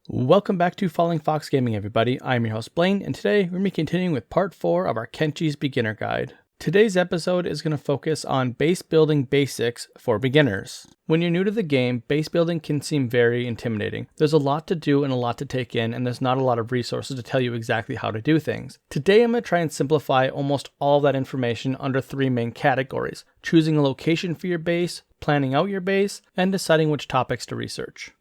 Welcome back to Fallingfoxgaming, everybody. I'm your host Blaine, and today we're going to be continuing with part 4 of our Kenshi's Beginner Guide. Today's episode is going to focus on base building basics for beginners. When you're new to the game, base building can seem very intimidating. There's a lot to do and a lot to take in, and there's not a lot of resources to tell you exactly how to do things. Today I'm going to try and simplify almost all of that information under 3 main categories: choosing a location for your base, planning out your base, and deciding which topics to research.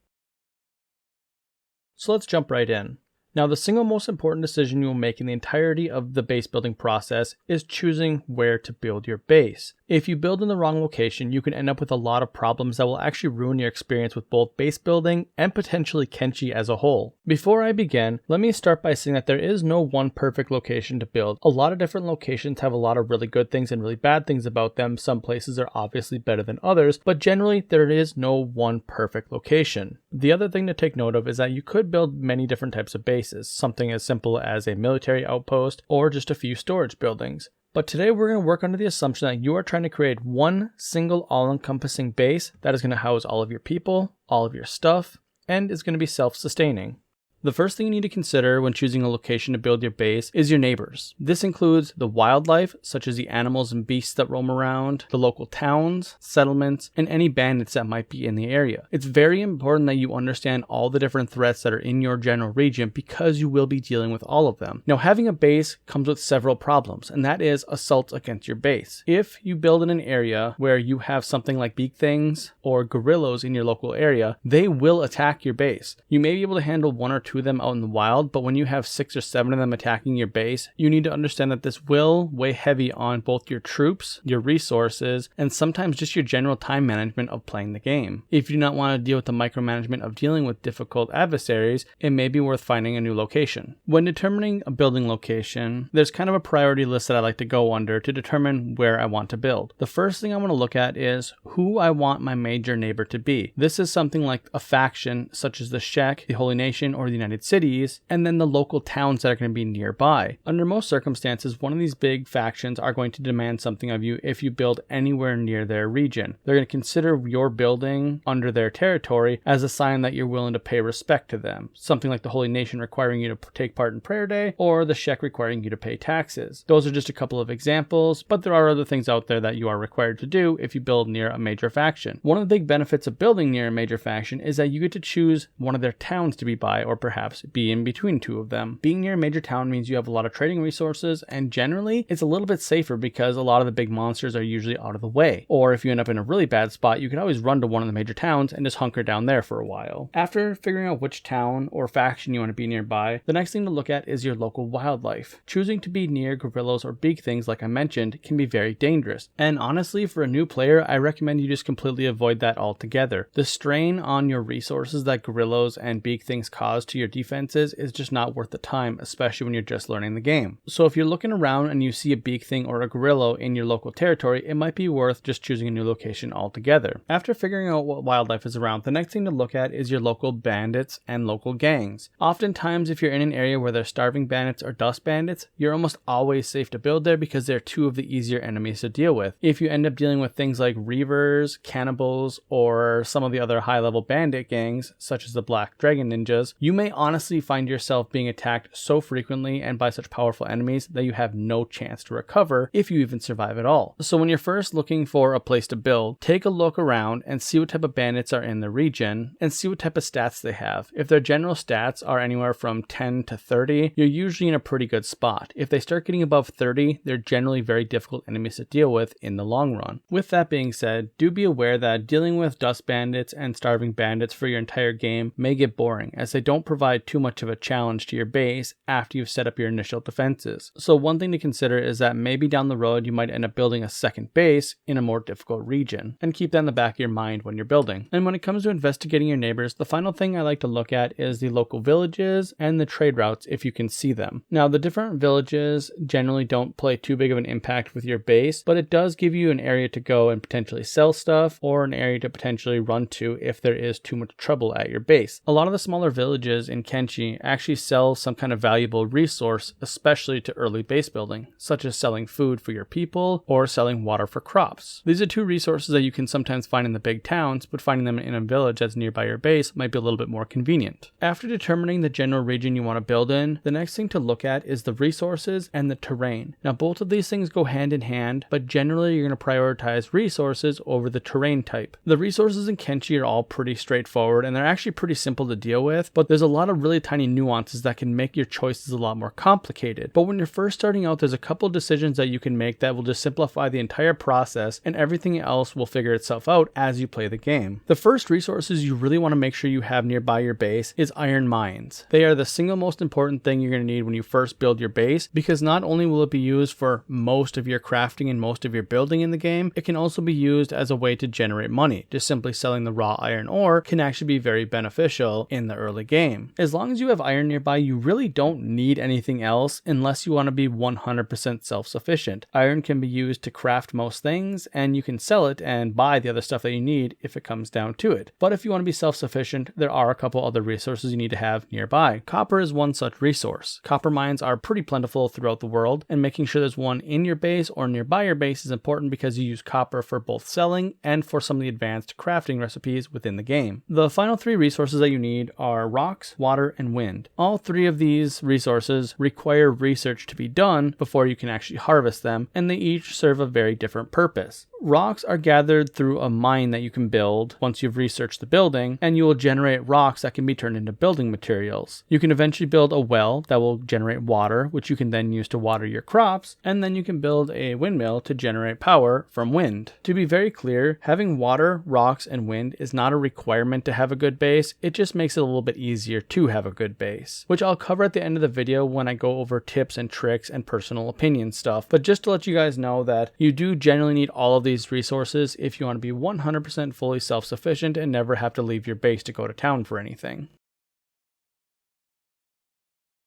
So let's jump right in. Now, the single most important decision you will make in the entirety of the base building process is choosing where to build your base. If you build in the wrong location, you can end up with a lot of problems that will actually ruin your experience with both base building and potentially Kenshi as a whole. Before I begin, let me start by saying that there is no one perfect location to build. A lot of different locations have a lot of really good things and really bad things about them. Some places are obviously better than others, but generally there is no one perfect location. The other thing to take note of is that you could build many different types of bases, something as simple as a military outpost or just a few storage buildings. But today we're going to work under the assumption that you are trying to create one single all-encompassing base that is going to house all of your people, all of your stuff, and is going to be self-sustaining. The first thing you need to consider when choosing a location to build your base is your neighbors. This includes the wildlife, such as the animals and beasts that roam around, the local towns, settlements, and any bandits that might be in the area. It's very important that you understand all the different threats that are in your general region because you will be dealing with all of them. Now, having a base comes with several problems, and that is assaults against your base. If you build in an area where you have something like beak things or gorillas in your local area, they will attack your base. You may be able to handle 1 or 2 of them out in the wild, but when you have 6 or 7 of them attacking your base, you need to understand that this will weigh heavy on both your troops, your resources, and sometimes just your general time management of playing the game. If you do not want to deal with the micromanagement of dealing with difficult adversaries, it may be worth finding a new location. When determining a building location, there's kind of a priority list that I like to go under to determine where I want to build. The first thing I want to look at is who I want my major neighbor to be. This is something like a faction such as the Shek, the Holy Nation, or the United Cities, and then the local towns that are going to be nearby. Under most circumstances, one of these big factions are going to demand something of you if you build anywhere near their region. They're going to consider your building under their territory as a sign that you're willing to pay respect to them. Something like the Holy Nation requiring you to take part in prayer day, or the Shek requiring you to pay taxes. Those are just a couple of examples, but there are other things out there that you are required to do if you build near a major faction. One of the big benefits of building near a major faction is that you get to choose one of their towns to be by, or perhaps be in between 2 of them. Being near a major town means you have a lot of trading resources, and generally it's a little bit safer because a lot of the big monsters are usually out of the way. Or if you end up in a really bad spot, you can always run to one of the major towns and just hunker down there for a while. After figuring out which town or faction you want to be nearby, the next thing to look at is your local wildlife. Choosing to be near gorillas or big things, like I mentioned, can be very dangerous. And honestly, for a new player, I recommend you just completely avoid that altogether. The strain on your resources that gorillas and big things cause to your defenses is just not worth the time, especially when you're just learning the game. So if you're looking around and you see a beak thing or a gorilla in your local territory, it might be worth just choosing a new location altogether. After figuring out what wildlife is around, the next thing to look at is your local bandits and local gangs. Oftentimes, if you're in an area where there's starving bandits or dust bandits, you're almost always safe to build there because they're 2 of the easier enemies to deal with. If you end up dealing with things like reavers, cannibals, or some of the other high-level bandit gangs, such as the Black Dragon Ninjas, you may honestly find yourself being attacked so frequently and by such powerful enemies that you have no chance to recover if you even survive at all. So when you're first looking for a place to build, take a look around and see what type of bandits are in the region and see what type of stats they have. If their general stats are anywhere from 10 to 30, you're usually in a pretty good spot. If they start getting above 30, they're generally very difficult enemies to deal with in the long run. With that being said, do be aware that dealing with dust bandits and starving bandits for your entire game may get boring, as they don't provide too much of a challenge to your base after you've set up your initial defenses. So one thing to consider is that maybe down the road you might end up building a second base in a more difficult region, and keep that in the back of your mind when you're building. And when it comes to investigating your neighbors, the final thing I like to look at is the local villages and the trade routes if you can see them. Now, the different villages generally don't play too big of an impact with your base, but it does give you an area to go and potentially sell stuff, or an area to potentially run to if there is too much trouble at your base. A lot of the smaller villages resources in Kenshi actually sell some kind of valuable resource, especially to early base building, such as selling food for your people or selling water for crops. These are two resources that you can sometimes find in the big towns, but finding them in a village that's nearby your base might be a little bit more convenient. After determining the general region you want to build in, the next thing to look at is the resources and the terrain. Now both of these things go hand in hand, but generally you're going to prioritize resources over the terrain type. The resources in Kenshi are all pretty straightforward and they're actually pretty simple to deal with, but there's a lot of really tiny nuances that can make your choices a lot more complicated. But when you're first starting out, there's a couple decisions that you can make that will just simplify the entire process, and everything else will figure itself out as you play the game. The first resources you really want to make sure you have nearby your base is iron mines. They are the single most important thing you're going to need when you first build your base, because not only will it be used for most of your crafting and most of your building in the game, it can also be used as a way to generate money. Just simply selling the raw iron ore can actually be very beneficial in the early game. As long as you have iron nearby, you really don't need anything else unless you want to be 100% self-sufficient. Iron can be used to craft most things, and you can sell it and buy the other stuff that you need if it comes down to it. But if you want to be self-sufficient, there are a couple other resources you need to have nearby. Copper is one such resource. Copper mines are pretty plentiful throughout the world, and making sure there's one in your base or nearby your base is important because you use copper for both selling and for some of the advanced crafting recipes within the game. The final three resources that you need are rocks, water, and wind. All three of these resources require research to be done before you can actually harvest them, and they each serve a very different purpose. Rocks are gathered through a mine that you can build once you've researched the building, and you will generate rocks that can be turned into building materials. You can eventually build a well that will generate water, which you can then use to water your crops, and then you can build a windmill to generate power from wind. To be very clear, having water, rocks, and wind is not a requirement to have a good base, it just makes it a little bit easier to have a good base, which I'll cover at the end of the video when I go over tips and tricks and personal opinion stuff. But just to let you guys know that you do generally need all of these resources if you want to be 100% fully self-sufficient and never have to leave your base to go to town for anything.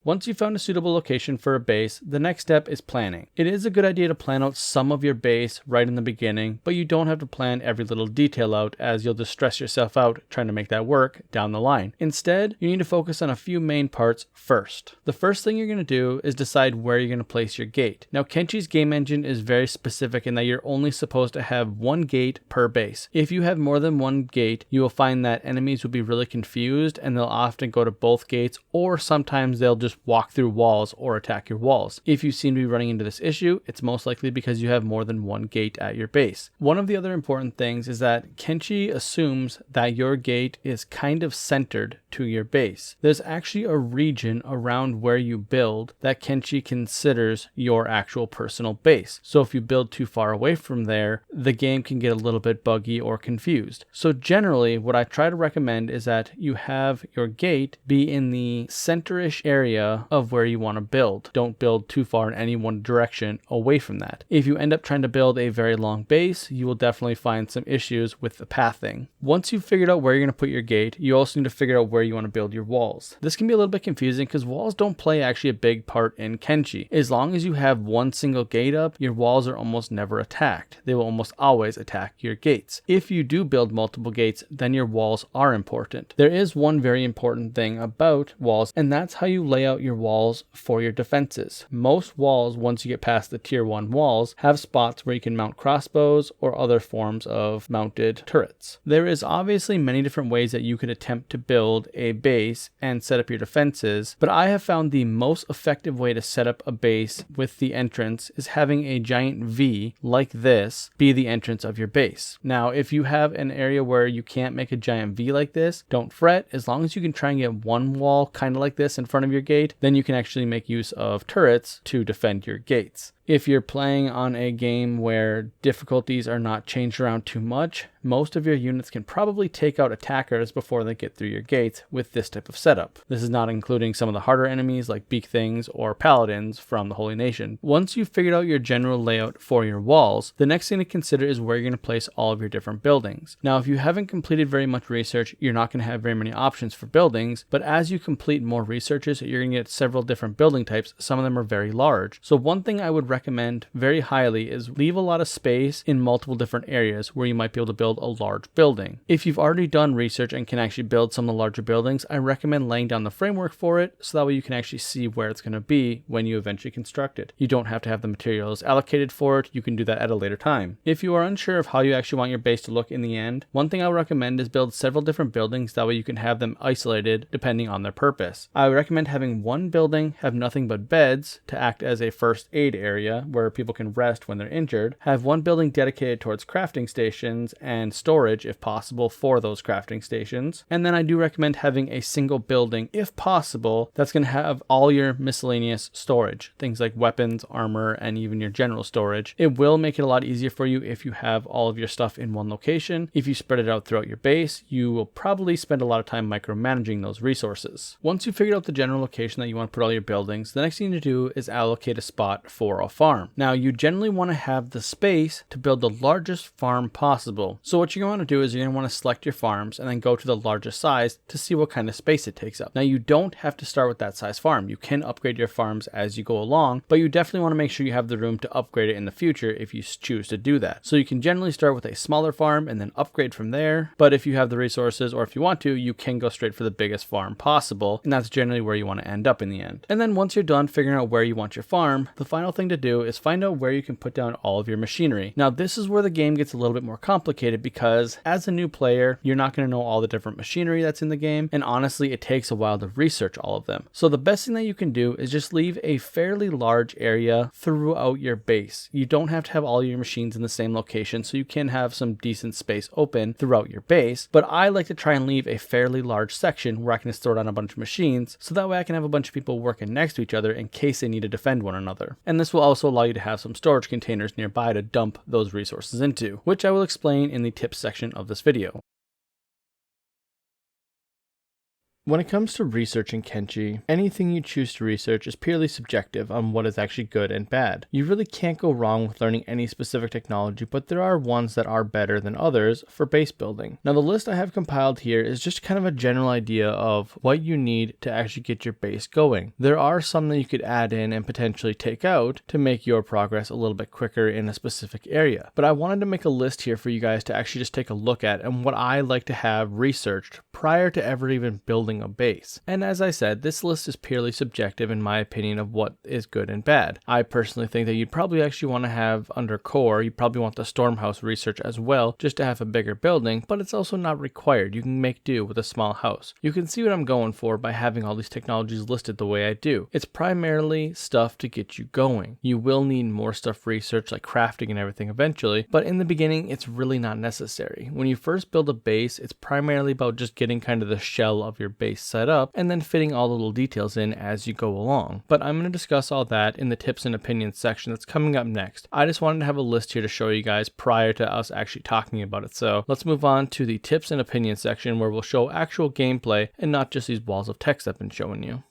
Once you've found a suitable location for a base, the next step is planning. It is a good idea to plan out some of your base right in the beginning, but you don't have to plan every little detail out, as you'll just stress yourself out trying to make that work down the line. Instead, you need to focus on a few main parts first. The first thing you're going to do is decide where you're going to place your gate. Now, Kenshi's game engine is very specific in that you're only supposed to have one gate per base. If you have more than one gate, you will find that enemies will be really confused and they'll often go to both gates, or sometimes they'll just walk through walls or attack your walls. If you seem to be running into this issue, it's most likely because you have more than one gate at your base. One of the other important things is that Kenshi assumes that your gate is kind of centered to your base. There's actually a region around where you build that Kenshi considers your actual personal base. So if you build too far away from there, the game can get a little bit buggy or confused. So generally, what I try to recommend is that you have your gate be in the center-ish area of where you want to build. Don't build too far in any one direction away from that. If you end up trying to build a very long base, you will definitely find some issues with the pathing. Once you've figured out where you're going to put your gate, you also need to figure out where you want to build your walls. This can be a little bit confusing because walls don't play actually a big part in Kenshi. As long as you have one single gate up, your walls are almost never attacked. They will almost always attack your gates. If you do build multiple gates, then your walls are important. There is one very important thing about walls, and that's how you lay out your walls for your defenses. Most walls, once you get past the tier 1 walls, have spots where you can mount crossbows or other forms of mounted turrets. There is obviously many different ways that you could attempt to build a base and set up your defenses, but I have found the most effective way to set up a base with the entrance is having a giant V like this be the entrance of your base. Now, if you have an area where you can't make a giant V like this, don't fret. As long as you can try and get one wall kind of like this in front of your gate, then you can actually make use of turrets to defend your gates. If you're playing on a game where difficulties are not changed around too much, most of your units can probably take out attackers before they get through your gates with this type of setup. This is not including some of the harder enemies like beak things or paladins from the Holy Nation. Once you've figured out your general layout for your walls, the next thing to consider is where you're going to place all of your different buildings. Now, if you haven't completed very much research, you're not going to have very many options for buildings, but as you complete more researches, you're going to get several different building types. Some of them are very large. So one thing I would recommend very highly is leave a lot of space in multiple different areas where you might be able to build a large building. If you've already done research and can actually build some of the larger buildings, I recommend laying down the framework for it so that way you can actually see where it's going to be when you eventually construct it. You don't have to have the materials allocated for it. You can do that at a later time. If you are unsure of how you actually want your base to look in the end, one thing I would recommend is build several different buildings. That way you can have them isolated depending on their purpose. I would recommend having one building have nothing but beds to act as a first aid area where people can rest when they're injured. Have one building dedicated towards crafting stations and storage if possible for those crafting stations. And then I do recommend having a single building if possible that's going to have all your miscellaneous storage, things like weapons, armor, and even your general storage. It will make it a lot easier for you if you have all of your stuff in one location. If you spread it out throughout your base, you will probably spend a lot of time micromanaging those resources. Once you've figured out the general location that you want to put all your buildings, the next thing to do is allocate a spot for a farm. Now, you generally want to have the space to build the largest farm possible. So what you're going to want to do is you're going to want to select your farms and then go to the largest size to see what kind of space it takes up. Now, you don't have to start with that size farm. You can upgrade your farms as you go along, but you definitely want to make sure you have the room to upgrade it in the future if you choose to do that. So you can generally start with a smaller farm and then upgrade from there. But if you have the resources or if you want to, you can go straight for the biggest farm possible. And that's generally where you want to end up in the end. And then once you're done figuring out where you want your farm, the final thing to do is find out where you can put down all of your machinery. Now, this is where the game gets a little bit more complicated because as a new player, you're not going to know all the different machinery that's in the game. And honestly, it takes a while to research all of them. So the best thing that you can do is just leave a fairly large area throughout your base. You don't have to have all your machines in the same location, so you can have some decent space open throughout your base. But I like to try and leave a fairly large section where I can just throw down a bunch of machines, so that way I can have a bunch of people working next to each other in case they need to defend one another. And this will also allow you to have some storage containers nearby to dump those resources into, which I will explain in the tips section of this video. When it comes to researching Kenshi, anything you choose to research is purely subjective on what is actually good and bad. You really can't go wrong with learning any specific technology, but there are ones that are better than others for base building. Now, the list I have compiled here is just kind of a general idea of what you need to actually get your base going. There are some that you could add in and potentially take out to make your progress a little bit quicker in a specific area. But I wanted to make a list here for you guys to actually just take a look at and what I like to have researched prior to ever even building a base. And as I said, this list is purely subjective in my opinion of what is good and bad. I personally think that you'd probably actually want to have under core, you probably want the Stormhouse research as well, just to have a bigger building, but it's also not required. You can make do with a small house. You can see what I'm going for by having all these technologies listed the way I do. It's primarily stuff to get you going. You will need more stuff researched like crafting and everything eventually, but in the beginning, it's really not necessary. When you first build a base, it's primarily about just getting kind of the shell of your base set up and then fitting all the little details in as you go along. But I'm going to discuss all that in the tips and opinions section that's coming up next. I just wanted to have a list here to show you guys prior to us actually talking about it. So let's move on to the tips and opinions section where we'll show actual gameplay and not just these walls of text I've been showing you.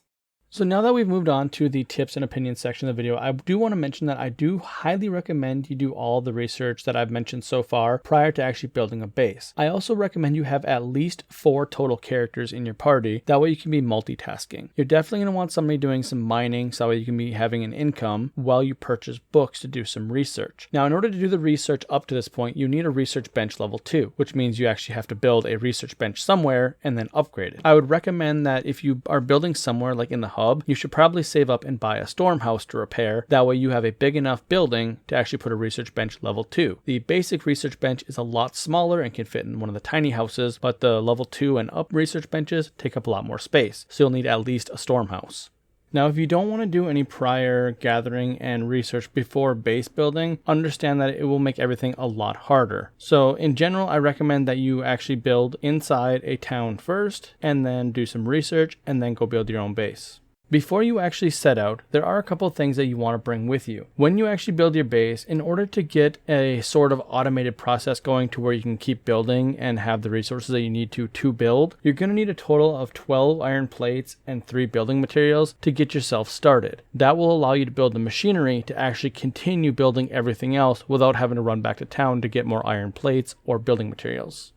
So now that we've moved on to the tips and opinions section of the video, I do want to mention that I do highly recommend you do all the research that I've mentioned so far prior to actually building a base. I also recommend you have at least 4 total characters in your party. That way you can be multitasking. You're definitely going to want somebody doing some mining so that way you can be having an income while you purchase books to do some research. Now, in order to do the research up to this point, you need a research bench level 2, which means you actually have to build a research bench somewhere and then upgrade it. I would recommend that if you are building somewhere like in the hub, you should probably save up and buy a storm house to repair. That way you have a big enough building to actually put a research bench level 2. The basic research bench is a lot smaller and can fit in one of the tiny houses, but the level 2 and up research benches take up a lot more space. So you'll need at least a storm house. Now, if you don't want to do any prior gathering and research before base building, understand that it will make everything a lot harder. So in general, I recommend that you actually build inside a town first and then do some research and then go build your own base. Before you actually set out, there are a couple of things that you want to bring with you. When you actually build your base, in order to get a sort of automated process going to where you can keep building and have the resources that you need to build, you're going to need a total of 12 iron plates and 3 building materials to get yourself started. That will allow you to build the machinery to actually continue building everything else without having to run back to town to get more iron plates or building materials.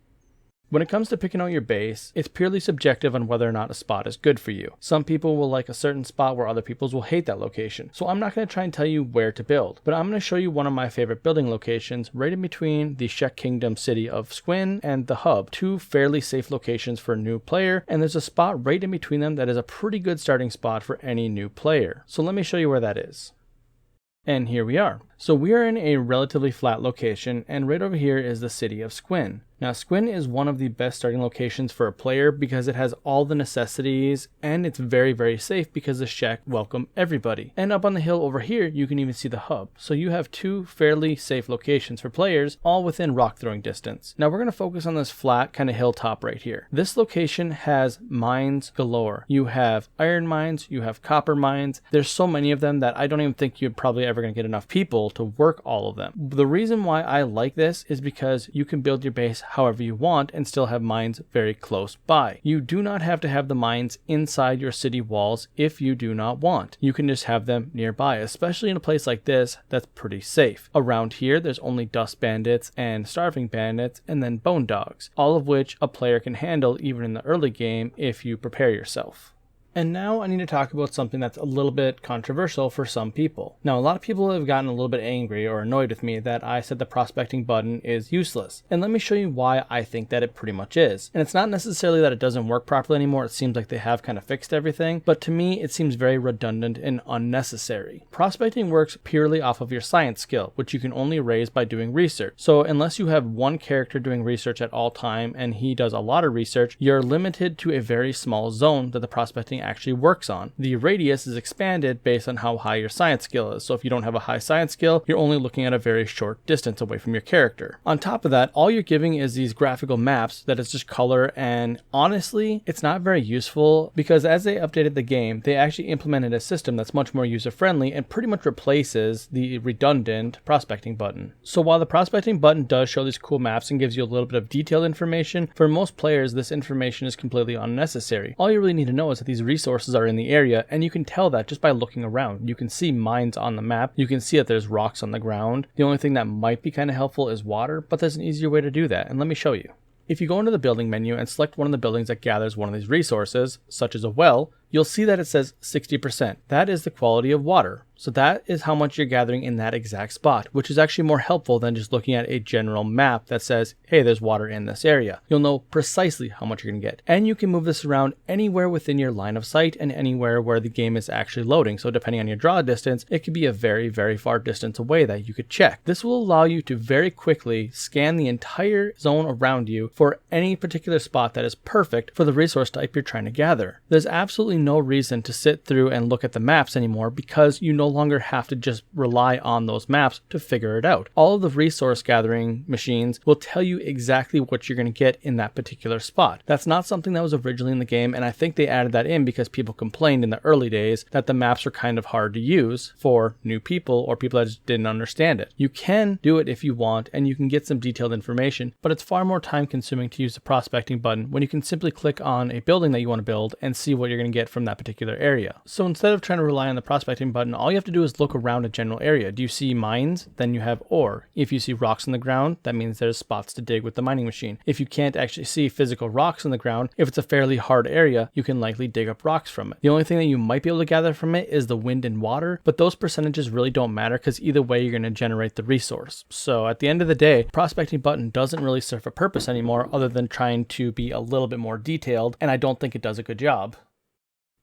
When it comes to picking out your base, it's purely subjective on whether or not a spot is good for you. Some people will like a certain spot where other people will hate that location. So I'm not going to try and tell you where to build, but I'm going to show you one of my favorite building locations right in between the Czech Kingdom city of Squin and the hub. Two fairly safe locations for a new player, and there's a spot right in between them that is a pretty good starting spot for any new player. So let me show you where that is. And here we are. So we are in a relatively flat location, and right over here is the city of Squin. Now, Squin is one of the best starting locations for a player because it has all the necessities, and it's very, very safe because the Czech welcome everybody. And up on the hill over here, you can even see the hub. So you have two fairly safe locations for players, all within rock throwing distance. Now we're going to focus on this flat kind of hilltop right here. This location has mines galore. You have iron mines, you have copper mines. There's so many of them that I don't even think you're probably ever going to get enough people to work all of them. The reason why I like this is because you can build your base however you want and still have mines very close by. You do not have to have the mines inside your city walls if you do not want. You can just have them nearby, especially in a place like this that's pretty safe. Around here, there's only dust bandits and starving bandits and then bone dogs, all of which a player can handle even in the early game if you prepare yourself. And now I need to talk about something that's a little bit controversial for some people. Now, a lot of people have gotten a little bit angry or annoyed with me that I said the prospecting button is useless. And let me show you why I think that it pretty much is. And it's not necessarily that it doesn't work properly anymore. It seems like they have kind of fixed everything. But to me, it seems very redundant and unnecessary. Prospecting works purely off of your science skill, which you can only raise by doing research. So unless you have one character doing research at all time and he does a lot of research, you're limited to a very small zone that the prospecting actually works on. The radius is expanded based on how high your science skill is. So if you don't have a high science skill, you're only looking at a very short distance away from your character. On top of that, all you're giving is these graphical maps that is just color, and honestly, it's not very useful because as they updated the game, they actually implemented a system that's much more user-friendly and pretty much replaces the redundant prospecting button. So while the prospecting button does show these cool maps and gives you a little bit of detailed information, for most players, this information is completely unnecessary. All you really need to know is that these resources are in the area, and you can tell that just by looking around. You can see mines on the map, you can see that there's rocks on the ground. The only thing that might be kind of helpful is water, but there's an easier way to do that, and let me show you. If you go into the building menu and select one of the buildings that gathers one of these resources, such as a well, you'll see that it says 60%. That is the quality of water. So that is how much you're gathering in that exact spot, which is actually more helpful than just looking at a general map that says, hey, there's water in this area. You'll know precisely how much you're going to get. And you can move this around anywhere within your line of sight and anywhere where the game is actually loading. So depending on your draw distance, it could be a very, very far distance away that you could check. This will allow you to very quickly scan the entire zone around you for any particular spot that is perfect for the resource type you're trying to gather. There's absolutely no reason to sit through and look at the maps anymore because you no longer have to just rely on those maps to figure it out. All of the resource gathering machines will tell you exactly what you're going to get in that particular spot. That's not something that was originally in the game, and I think they added that in because people complained in the early days that the maps were kind of hard to use for new people or people that just didn't understand it. You can do it if you want, and you can get some detailed information, but it's far more time consuming to use the prospecting button when you can simply click on a building that you want to build and see what you're going to get from that particular area. So instead of trying to rely on the prospecting button, all you have to do is look around a general area. Do you see mines? Then you have ore. If you see rocks on the ground, that means there's spots to dig with the mining machine. If you can't actually see physical rocks on the ground, if it's a fairly hard area, you can likely dig up rocks from it. The only thing that you might be able to gather from it is the wind and water, but those percentages really don't matter because either way you're going to generate the resource. So at the end of the day, prospecting button doesn't really serve a purpose anymore other than trying to be a little bit more detailed, and I don't think it does a good job.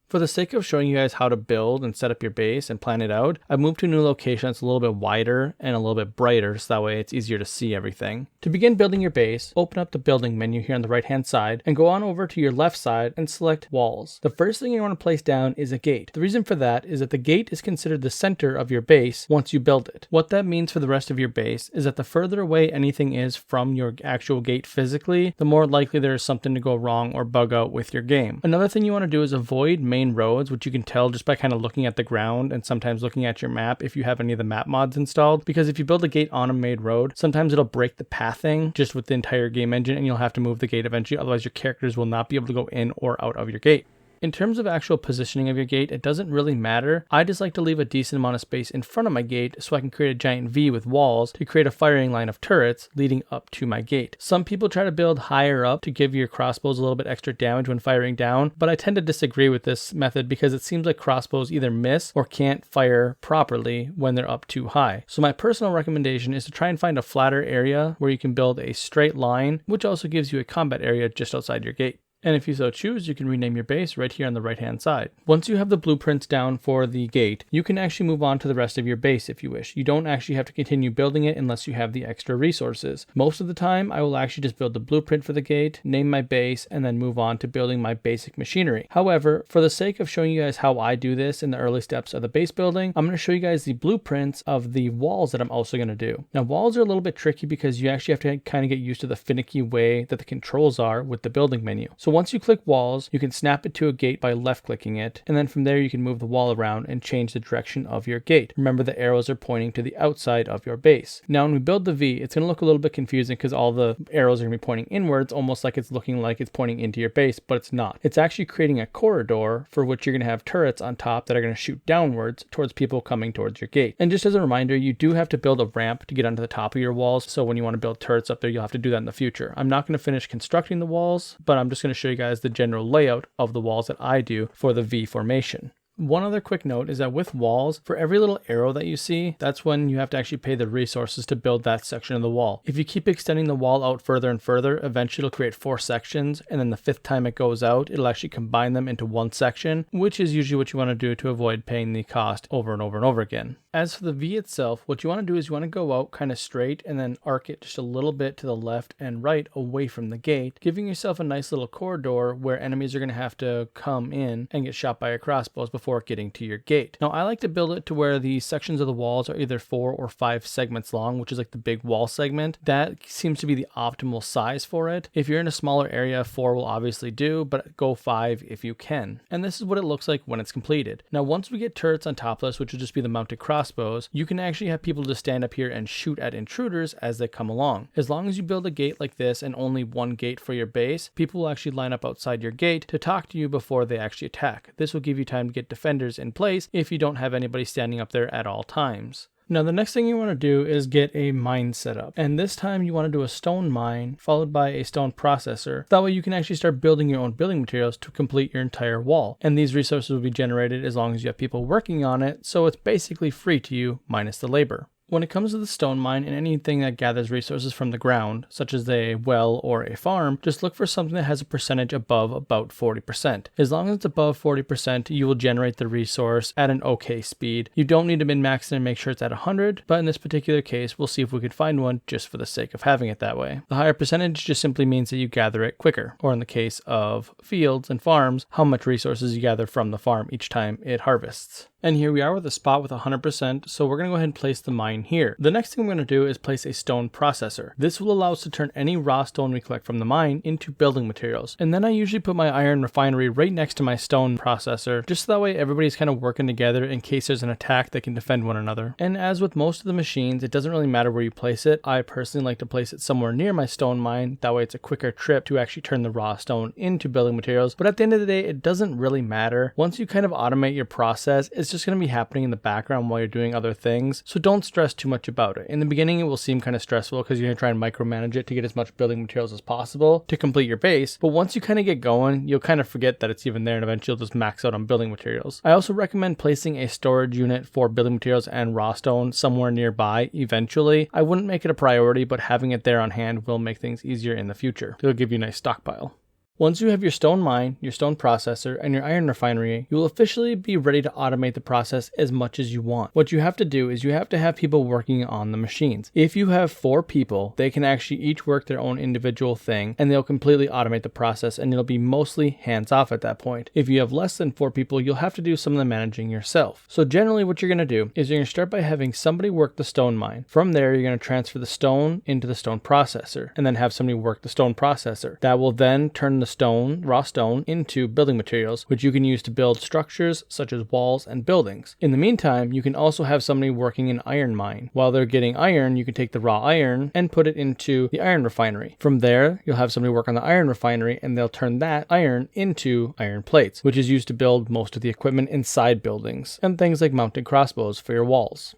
For the sake of showing you guys how to build and set up your base and plan it out, I've moved to a new location that's a little bit wider and a little bit brighter so that way it's easier to see everything. To begin building your base, open up the building menu here on the right hand side and go on over to your left side and select walls. The first thing you want to place down is a gate. The reason for that is that the gate is considered the center of your base once you build it. What that means for the rest of your base is that the further away anything is from your actual gate physically, the more likely there is something to go wrong or bug out with your game. Another thing you want to do is avoid main roads, which you can tell just by kind of looking at the ground and sometimes looking at your map if you have any of the map mods installed, because if you build a gate on a main road, sometimes it'll break the pathing just with the entire game engine and you'll have to move the gate eventually, otherwise your characters will not be able to go in or out of your gate. In terms of actual positioning of your gate, it doesn't really matter. I just like to leave a decent amount of space in front of my gate so I can create a giant V with walls to create a firing line of turrets leading up to my gate. Some people try to build higher up to give your crossbows a little bit extra damage when firing down, but I tend to disagree with this method because it seems like crossbows either miss or can't fire properly when they're up too high. So my personal recommendation is to try and find a flatter area where you can build a straight line, which also gives you a combat area just outside your gate. And if you so choose, you can rename your base right here on the right hand side. Once you have the blueprints down for the gate, you can actually move on to the rest of your base if you wish. You don't actually have to continue building it unless you have the extra resources. Most of the time, I will actually just build the blueprint for the gate, name my base, and then move on to building my basic machinery. However, for the sake of showing you guys how I do this in the early steps of the base building, I'm going to show you guys the blueprints of the walls that I'm also going to do. Now, walls are a little bit tricky because you actually have to kind of get used to the finicky way that the controls are with the building menu. So once you click walls, you can snap it to a gate by left clicking it, and then from there you can move the wall around and change the direction of your gate. Remember, the arrows are pointing to the outside of your base. Now when we build the V, it's going to look a little bit confusing because all the arrows are going to be pointing inwards, almost like it's looking like it's pointing into your base, but it's not. It's actually creating a corridor for which you're going to have turrets on top that are going to shoot downwards towards people coming towards your gate. And just as a reminder, you do have to build a ramp to get onto the top of your walls, so when you want to build turrets up there, you'll have to do that in the future. I'm not going to finish constructing the walls, but I'm just going to show you guys the general layout of the walls that I do for the V formation. One other quick note is that with walls, for every little arrow that you see, that's when you have to actually pay the resources to build that section of the wall. If you keep extending the wall out further and further, eventually it'll create 4 sections, and then the 5th time it goes out, it'll actually combine them into one section, which is usually what you want to do to avoid paying the cost over and over and over again. As for the V itself, what you want to do is you want to go out kind of straight and then arc it just a little bit to the left and right away from the gate, giving yourself a nice little corridor where enemies are going to have to come in and get shot by your crossbows before getting to your gate. Now I like to build it to where the sections of the walls are either 4 or 5 segments long, which is like the big wall segment. That seems to be the optimal size for it. If you're in a smaller area, 4 will obviously do, but go 5 if you can. And this is what it looks like when it's completed. Now once we get turrets on top of this, which will just be the mounted crossbows, you can actually have people just stand up here and shoot at intruders as they come along. As long as you build a gate like this and only one gate for your base, people will actually line up outside your gate to talk to you before they actually attack. This will give you time to get defenders in place if you don't have anybody standing up there at all times. Now the next thing you want to do is get a mine set up, and this time you want to do a stone mine followed by a stone processor. That way you can actually start building your own building materials to complete your entire wall, and these resources will be generated as long as you have people working on it, so it's basically free to you minus the labor. When it comes to the stone mine and anything that gathers resources from the ground, such as a well or a farm, just look for something that has a percentage above about 40%. As long as it's above 40%, you will generate the resource at an okay speed. You don't need to min-max it and make sure it's at 100, but in this particular case, we'll see if we could find one just for the sake of having it that way. The higher percentage just simply means that you gather it quicker, or in the case of fields and farms, how much resources you gather from the farm each time it harvests. And here we are with a spot with 100%, so we're going to go ahead and place the mine here. The next thing we're going to do is place a stone processor. This will allow us to turn any raw stone we collect from the mine into building materials. And then I usually put my iron refinery right next to my stone processor, just so that way everybody's kind of working together in case there's an attack that can defend one another. And as with most of the machines, it doesn't really matter where you place it. I personally like to place it somewhere near my stone mine, that way it's a quicker trip to actually turn the raw stone into building materials. But at the end of the day, it doesn't really matter. Once you kind of automate your process, it's just going to be happening in the background while you're doing other things, so don't stress too much about it. In the beginning it will seem kind of stressful because you're going to try and micromanage it to get as much building materials as possible to complete your base, but once you kind of get going, you'll kind of forget that it's even there and eventually you'll just max out on building materials. I also recommend placing a storage unit for building materials and raw stone somewhere nearby eventually. I wouldn't make it a priority, but having it there on hand will make things easier in the future. It'll give you a nice stockpile. Once you have your stone mine, your stone processor, and your iron refinery, you will officially be ready to automate the process as much as you want. What you have to do is you have to have people working on the machines. If you have 4 people, they can actually each work their own individual thing, and they'll completely automate the process, and it'll be mostly hands-off at that point. If you have less than 4 people, you'll have to do some of the managing yourself. So generally what you're going to do is you're going to start by having somebody work the stone mine. From there, you're going to transfer the stone into the stone processor, and then have somebody work the stone processor. That will then turn the stone, raw stone, into building materials, which you can use to build structures such as walls and buildings. In the meantime, you can also have somebody working an iron mine. While they're getting iron, you can take the raw iron and put it into the iron refinery. From there, you'll have somebody work on the iron refinery, and they'll turn that iron into iron plates, which is used to build most of the equipment inside buildings, and things like mounted crossbows for your walls.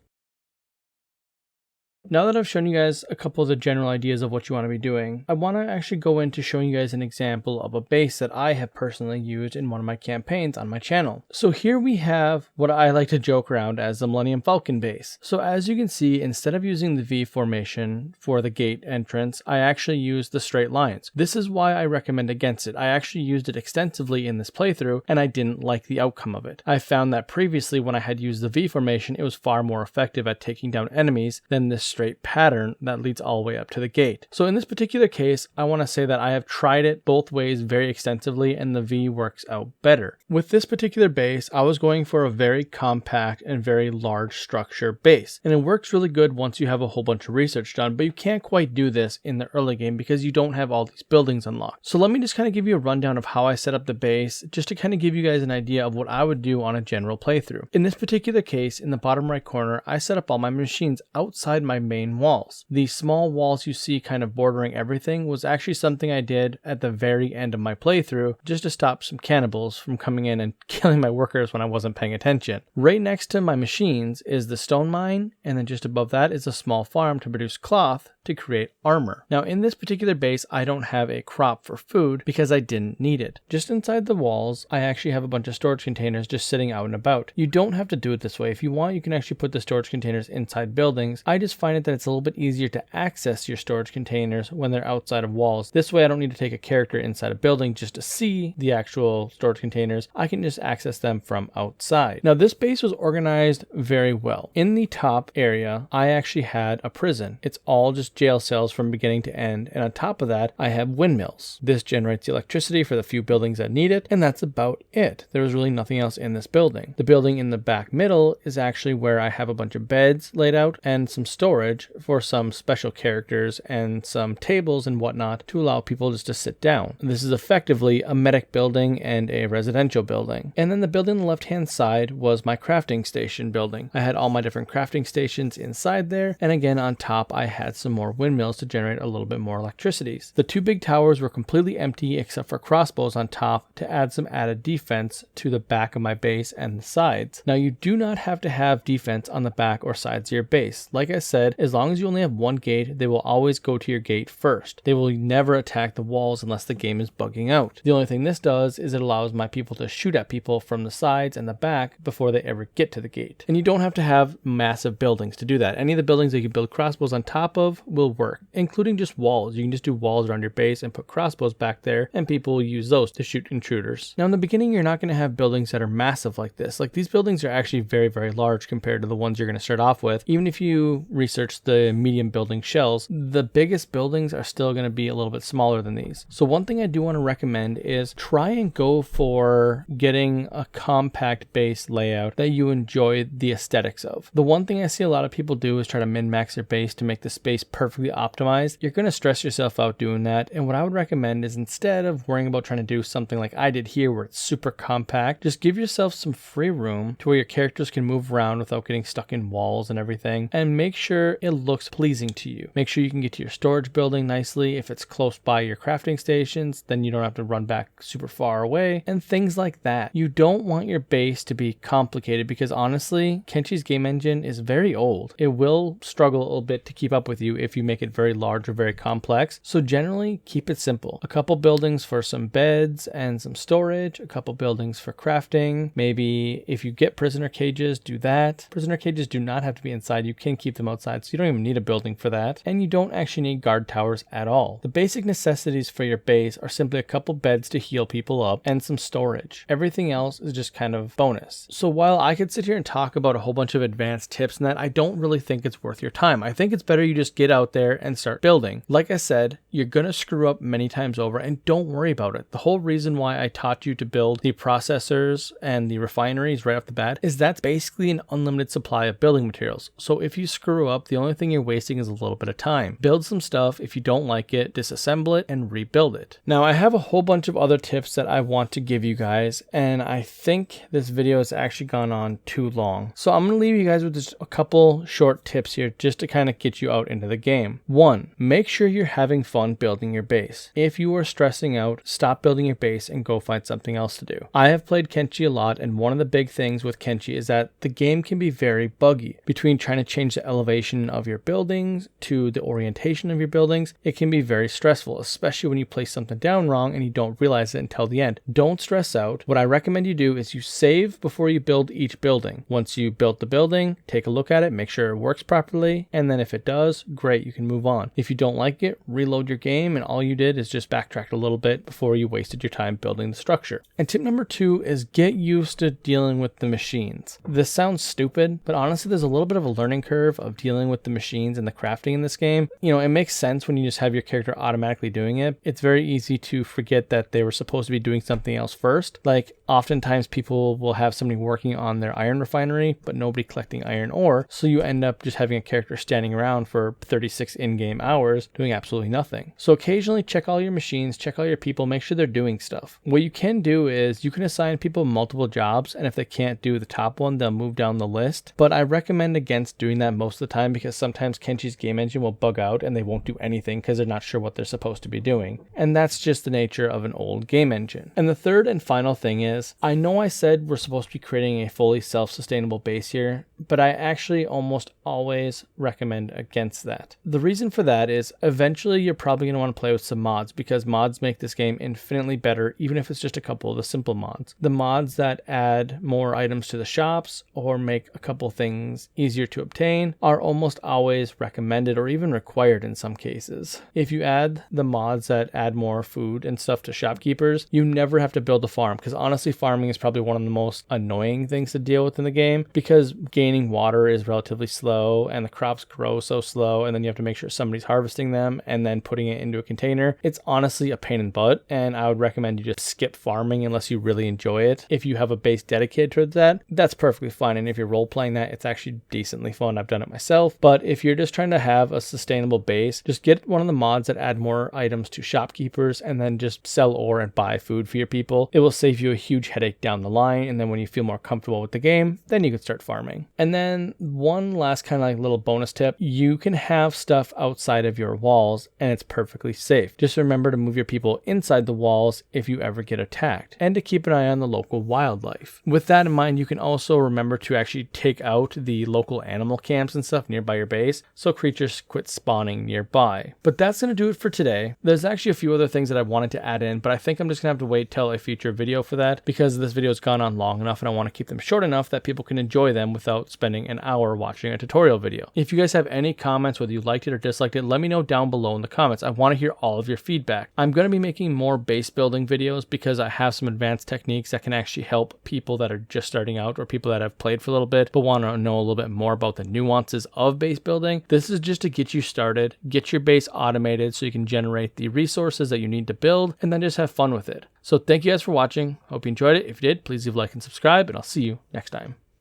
Now that I've shown you guys a couple of the general ideas of what you want to be doing, I want to actually go into showing you guys an example of a base that I have personally used in one of my campaigns on my channel. So here we have what I like to joke around as the Millennium Falcon base. So as you can see, instead of using the V formation for the gate entrance, I actually used the straight lines. This is why I recommend against it. I actually used it extensively in this playthrough, and I didn't like the outcome of it. I found that previously when I had used the V formation, it was far more effective at taking down enemies than this straight pattern that leads all the way up to the gate. So in this particular case, I want to say that I have tried it both ways very extensively, and the V works out better. With this particular base, I was going for a very compact and very large structure base, and it works really good once you have a whole bunch of research done, but you can't quite do this in the early game because you don't have all these buildings unlocked. So let me just kind of give you a rundown of how I set up the base, just to kind of give you guys an idea of what I would do on a general playthrough. In this particular case, in the bottom right corner, I set up all my machines outside my main walls. The small walls you see kind of bordering everything was actually something I did at the very end of my playthrough just to stop some cannibals from coming in and killing my workers when I wasn't paying attention. Right next to my machines is the stone mine, and then just above that is a small farm to produce cloth to create armor. Now in this particular base, I don't have a crop for food because I didn't need it. Just inside the walls, I actually have a bunch of storage containers just sitting out and about. You don't have to do it this way. If you want, you can actually put the storage containers inside buildings. I just find it that it's a little bit easier to access your storage containers when they're outside of walls. This way I don't need to take a character inside a building just to see the actual storage containers. I can just access them from outside. Now this base was organized very well. In the top area, I actually had a prison. It's all just jail cells from beginning to end, and on top of that I have windmills. This generates the electricity for the few buildings that need it, and that's about it. There was really nothing else in this building. The building in the back middle is actually where I have a bunch of beds laid out and some storage for some special characters and some tables and whatnot to allow people just to sit down. This is effectively a medic building and a residential building. And then the building on the left hand side was my crafting station building. I had all my different crafting stations inside there, and again on top I had some more windmills to generate a little bit more electricity. The two big towers were completely empty except for crossbows on top to add some added defense to the back of my base and the sides. Now you do not have to have defense on the back or sides of your base. Like I said, as long as you only have one gate, they will always go to your gate first. They will never attack the walls unless the game is bugging out. The only thing this does is it allows my people to shoot at people from the sides and the back before they ever get to the gate. And you don't have to have massive buildings to do that. Any of the buildings that you can build crossbows on top of will work, including just walls. You can just do walls around your base and put crossbows back there, and people will use those to shoot intruders. Now in the beginning, you're not going to have buildings that are massive like this. Like these buildings are actually very, very large compared to the ones you're going to start off with. Even if you research the medium building shells, the biggest buildings are still going to be a little bit smaller than these. So one thing I do want to recommend is try and go for getting a compact base layout that you enjoy the aesthetics of. The one thing I see a lot of people do is try to min-max their base to make the space perfectly optimized. You're going to stress yourself out doing that, and what I would recommend is instead of worrying about trying to do something like I did here where it's super compact, just give yourself some free room to where your characters can move around without getting stuck in walls and everything, and make sure it looks pleasing to you. Make sure you can get to your storage building nicely. If it's close by your crafting stations, then you don't have to run back super far away, and things like that. You don't want your base to be complicated because honestly, Kenshi's game engine is very old. It will struggle a little bit to keep up with you if you make it very large or very complex. So generally, keep it simple. A couple buildings for some beds and some storage, a couple buildings for crafting. Maybe if you get prisoner cages, do that. Prisoner cages do not have to be inside. You can keep them outside, so you don't even need a building for that. And you don't actually need guard towers at all. The basic necessities for your base are simply a couple beds to heal people up and some storage. Everything else is just kind of bonus. So while I could sit here and talk about a whole bunch of advanced tips and that, I don't really think it's worth your time. I think it's better you just get out there and start building. Like I said, you're gonna screw up many times over, and don't worry about it. The whole reason why I taught you to build the processors and the refineries right off the bat is that's basically an unlimited supply of building materials. So if you screw up, up, the only thing you're wasting is a little bit of time. Build some stuff. If you don't like it, disassemble it and rebuild it. Now, I have a whole bunch of other tips that I want to give you guys, and I think this video has actually gone on too long. So I'm going to leave you guys with just a couple short tips here just to kind of get you out into the game. 1, make sure you're having fun building your base. If you are stressing out, stop building your base and go find something else to do. I have played Kenshi a lot, and one of the big things with Kenshi is that the game can be very buggy. Between trying to change the elevation of your buildings to the orientation of your buildings, it can be very stressful, especially when you place something down wrong and you don't realize it until the end. Don't stress out. What I recommend you do is you save before you build each building. Once you build the building, take a look at it, make sure it works properly, and then if it does, great, you can move on. If you don't like it, reload your game, and all you did is just backtrack a little bit before you wasted your time building the structure. And tip number 2 is get used to dealing with the machines. This sounds stupid, but honestly, there's a little bit of a learning curve of dealing with the machines and the crafting in this game. You know, it makes sense when you just have your character automatically doing it. It's very easy to forget that they were supposed to be doing something else first. Like, oftentimes people will have somebody working on their iron refinery, but nobody collecting iron ore. So you end up just having a character standing around for 36 in-game hours doing absolutely nothing. So occasionally check all your machines, check all your people, make sure they're doing stuff. What you can do is you can assign people multiple jobs, and if they can't do the top one, they'll move down the list. But I recommend against doing that most of the time, because sometimes Kenshi's game engine will bug out and they won't do anything because they're not sure what they're supposed to be doing. And that's just the nature of an old game engine. And the third and final thing is, I know I said we're supposed to be creating a fully self-sustainable base here, but I actually almost always recommend against that. The reason for that is eventually you're probably going to want to play with some mods, because mods make this game infinitely better, even if it's just a couple of the simple mods. The mods that add more items to the shops or make a couple things easier to obtain are almost always recommended or even required in some cases. If you add the mods that add more food and stuff to shopkeepers, you never have to build a farm, because honestly farming is probably one of the most annoying things to deal with in the game, because gaining water is relatively slow and the crops grow so slow, and then you have to make sure somebody's harvesting them and then putting it into a container. It's honestly a pain in the butt, and I would recommend you just skip farming unless you really enjoy it. If you have a base dedicated towards that, that's perfectly fine, and if you're role playing that, it's actually decently fun. I've done it myself. But if you're just trying to have a sustainable base, just get one of the mods that add more items to shopkeepers and then just sell ore and buy food for your people. It will save you a huge headache down the line, and then when you feel more comfortable with the game, then you can start farming. And then one last kind of like little bonus tip, you can have stuff outside of your walls and it's perfectly safe. Just remember to move your people inside the walls if you ever get attacked, and to keep an eye on the local wildlife. With that in mind, you can also remember to actually take out the local animal camps and stuff nearby your base so creatures quit spawning nearby. But that's going to do it for today. There's actually a few other things that I wanted to add in, but I think I'm just going to have to wait till a future video for that, because this video has gone on long enough and I want to keep them short enough that people can enjoy them without spending an hour watching a tutorial video. If you guys have any comments, whether you liked it or disliked it, let me know down below in the comments. I want to hear all of your feedback. I'm going to be making more base building videos because I have some advanced techniques that can actually help people that are just starting out or people that have played for a little bit but want to know a little bit more about the nuances of base building. This is just to get you started, get your base automated so you can generate the resources that you need to build, and then just have fun with it. So thank you guys for watching. Hope you enjoyed it. If you did, please leave a like and subscribe, and I'll see you next time.